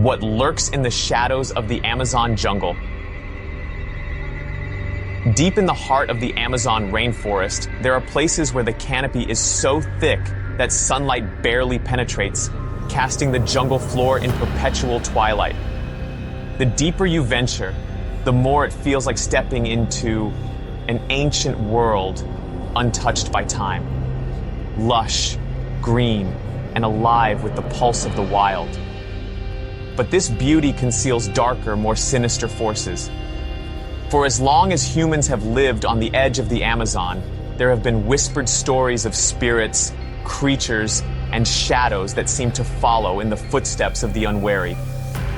what lurks in the shadows of the Amazon jungle. Deep in the heart of the Amazon rainforest, there are places where the canopy is so thick that sunlight barely penetrates, casting the jungle floor in perpetual twilight. The deeper you venture, the more it feels like stepping into an ancient world untouched by time. Lush, green, and alive with the pulse of the wild. But this beauty conceals darker, more sinister forces. For as long as humans have lived on the edge of the Amazon, there have been whispered stories of spirits, creatures, and shadows that seem to follow in the footsteps of the unwary.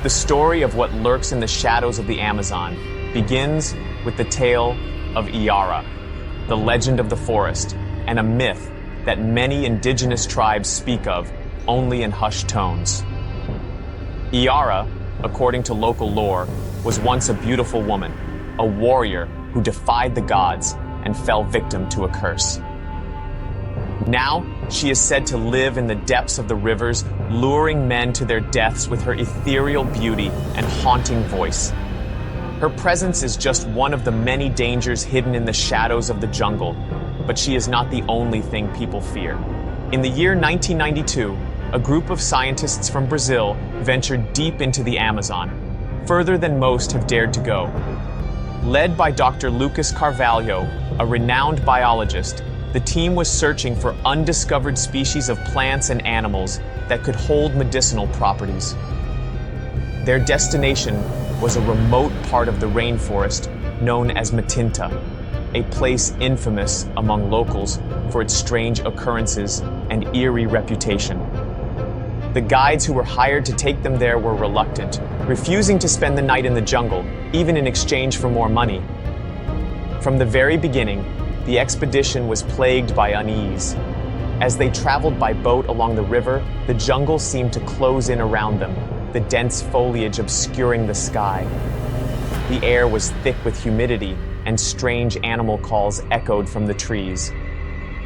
The story of what lurks in the shadows of the Amazon begins with the tale of Iara, the legend of the forest, and a myth that many indigenous tribes speak of only in hushed tones. Iara, according to local lore, was once a beautiful woman, a warrior who defied the gods and fell victim to a curse. Now, she is said to live in the depths of the rivers, luring men to their deaths with her ethereal beauty and haunting voice. Her presence is just one of the many dangers hidden in the shadows of the jungle, but she is not the only thing people fear. In the year 1992, a group of scientists from Brazil ventured deep into the Amazon, further than most have dared to go. Led by Dr. Lucas Carvalho, a renowned biologist, the team was searching for undiscovered species of plants and animals that could hold medicinal properties. Their destination was a remote part of the rainforest known as Matinta, a place infamous among locals for its strange occurrences and eerie reputation. The guides who were hired to take them there were reluctant, refusing to spend the night in the jungle, even in exchange for more money. From the very beginning, the expedition was plagued by unease. As they traveled by boat along the river, the jungle seemed to close in around them, the dense foliage obscuring the sky. The air was thick with humidity, and strange animal calls echoed from the trees.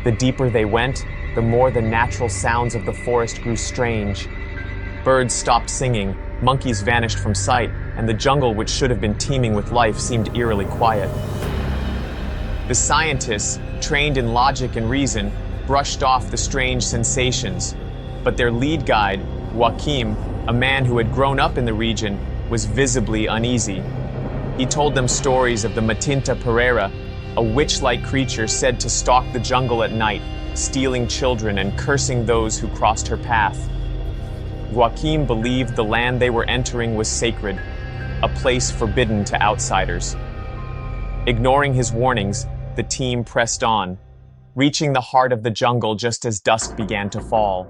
The deeper they went, the more the natural sounds of the forest grew strange. Birds stopped singing, monkeys vanished from sight, and the jungle, which should have been teeming with life, seemed eerily quiet. The scientists, trained in logic and reason, brushed off the strange sensations, but their lead guide, Joaquim, a man who had grown up in the region, was visibly uneasy. He told them stories of the Matinta Pereira, a witch-like creature said to stalk the jungle at night, stealing children and cursing those who crossed her path. Joaquim believed the land they were entering was sacred, a place forbidden to outsiders. Ignoring his warnings, the team pressed on, reaching the heart of the jungle just as dusk began to fall.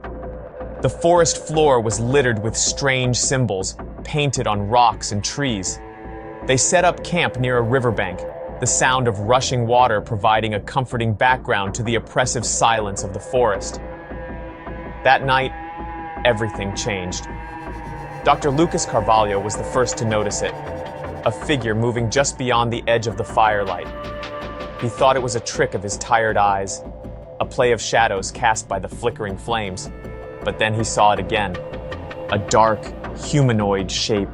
The forest floor was littered with strange symbols, painted on rocks and trees. They set up camp near a riverbank, the sound of rushing water providing a comforting background to the oppressive silence of the forest. That night, everything changed. Dr. Lucas Carvalho was the first to notice it, a figure moving just beyond the edge of the firelight. He thought it was a trick of his tired eyes, a play of shadows cast by the flickering flames. But then he saw it again, a dark, humanoid shape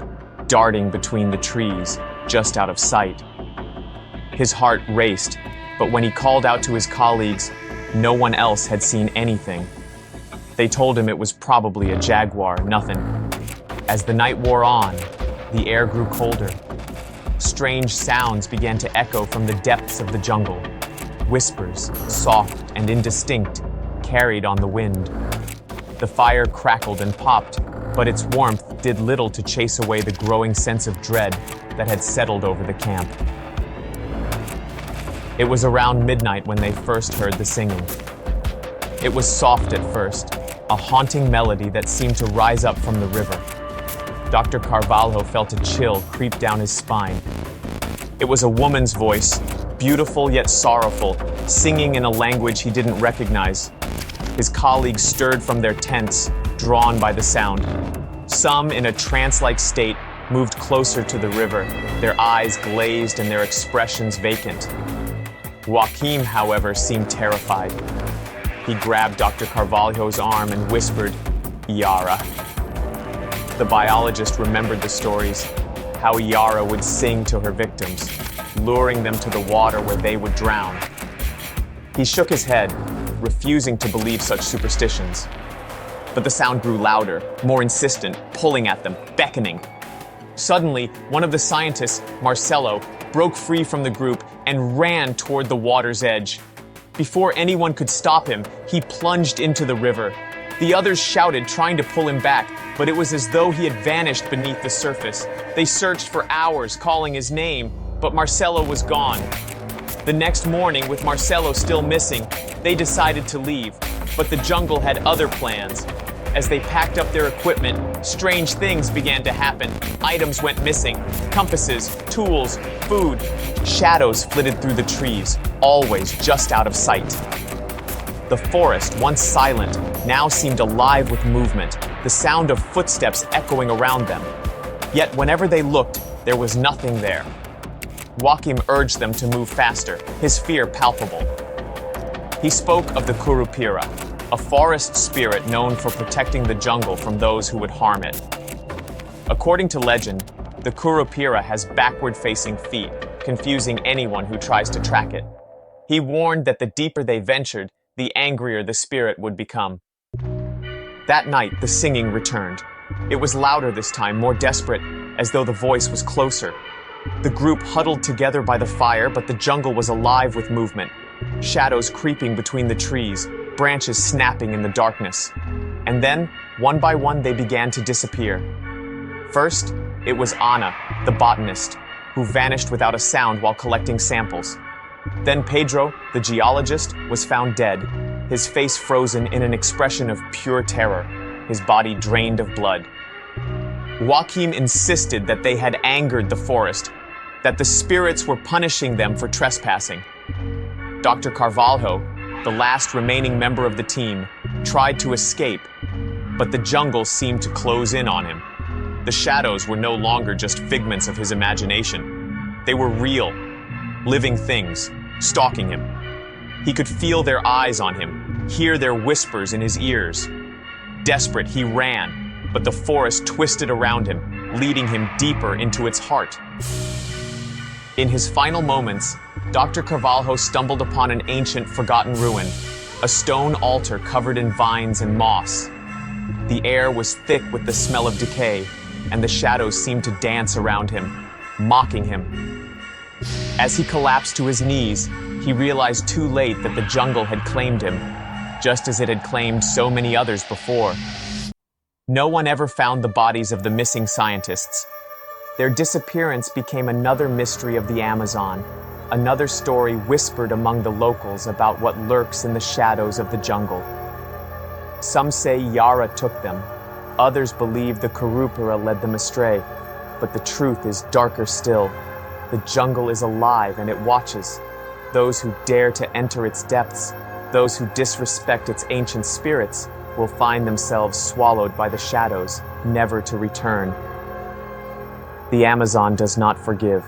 darting between the trees, just out of sight. His heart raced, but when he called out to his colleagues, no one else had seen anything. They told him it was probably a jaguar, nothing. As the night wore on, the air grew colder. Strange sounds began to echo from the depths of the jungle. Whispers, soft and indistinct, carried on the wind. The fire crackled and popped, but its warmth did little to chase away the growing sense of dread that had settled over the camp. It was around midnight when they first heard the singing. It was soft at first, a haunting melody that seemed to rise up from the river. Dr. Carvalho felt a chill creep down his spine. It was a woman's voice, beautiful yet sorrowful, singing in a language he didn't recognize. His colleagues stirred from their tents, drawn by the sound. Some, in a trance-like state, moved closer to the river, their eyes glazed and their expressions vacant. Joaquim, however, seemed terrified. He grabbed Dr. Carvalho's arm and whispered, "Iara." the biologist remembered the stories, how Yara would sing to her victims, luring them to the water where they would drown. He shook his head, refusing to believe such superstitions. But the sound grew louder, more insistent, pulling at them, beckoning. Suddenly, one of the scientists, Marcello, broke free from the group and ran toward the water's edge. Before anyone could stop him, he plunged into the river. The others shouted, trying to pull him back, but it was as though he had vanished beneath the surface. They searched for hours, calling his name, but Marcello was gone. The next morning, with Marcello still missing, they decided to leave, but the jungle had other plans. As they packed up their equipment, strange things began to happen. Items went missing, compasses, tools, food. Shadows flitted through the trees, always just out of sight. The forest, once silent, now seemed alive with movement, the sound of footsteps echoing around them. Yet whenever they looked, there was nothing there. Joachim urged them to move faster, his fear palpable. He spoke of the Curupira, a forest spirit known for protecting the jungle from those who would harm it. According to legend, the Curupira has backward-facing feet, confusing anyone who tries to track it. He warned that the deeper they ventured, the angrier the spirit would become. That night, the singing returned. It was louder this time, more desperate, as though the voice was closer. The group huddled together by the fire, but the jungle was alive with movement. Shadows creeping between the trees, branches snapping in the darkness. And then, one by one, they began to disappear. First, it was Anna, the botanist, who vanished without a sound while collecting samples. Then Pedro, the geologist, was found dead, his face frozen in an expression of pure terror, his body drained of blood. Joachim insisted that they had angered the forest, that the spirits were punishing them for trespassing. Dr. Carvalho, the last remaining member of the team, tried to escape, but the jungle seemed to close in on him. The shadows were no longer just figments of his imagination. They were real, living things, stalking him. He could feel their eyes on him, hear their whispers in his ears. Desperate, he ran, but the forest twisted around him, leading him deeper into its heart. In his final moments, Dr. Carvalho stumbled upon an ancient, forgotten ruin, a stone altar covered in vines and moss. The air was thick with the smell of decay, and the shadows seemed to dance around him, mocking him. As he collapsed to his knees, he realized too late that the jungle had claimed him, just as it had claimed so many others before. No one ever found the bodies of the missing scientists. Their disappearance became another mystery of the Amazon, another story whispered among the locals about what lurks in the shadows of the jungle. Some say Yara took them. Others believe the Curupira led them astray. But the truth is darker still. The jungle is alive and it watches. Those who dare to enter its depths, those who disrespect its ancient spirits, will find themselves swallowed by the shadows, never to return. The Amazon does not forgive.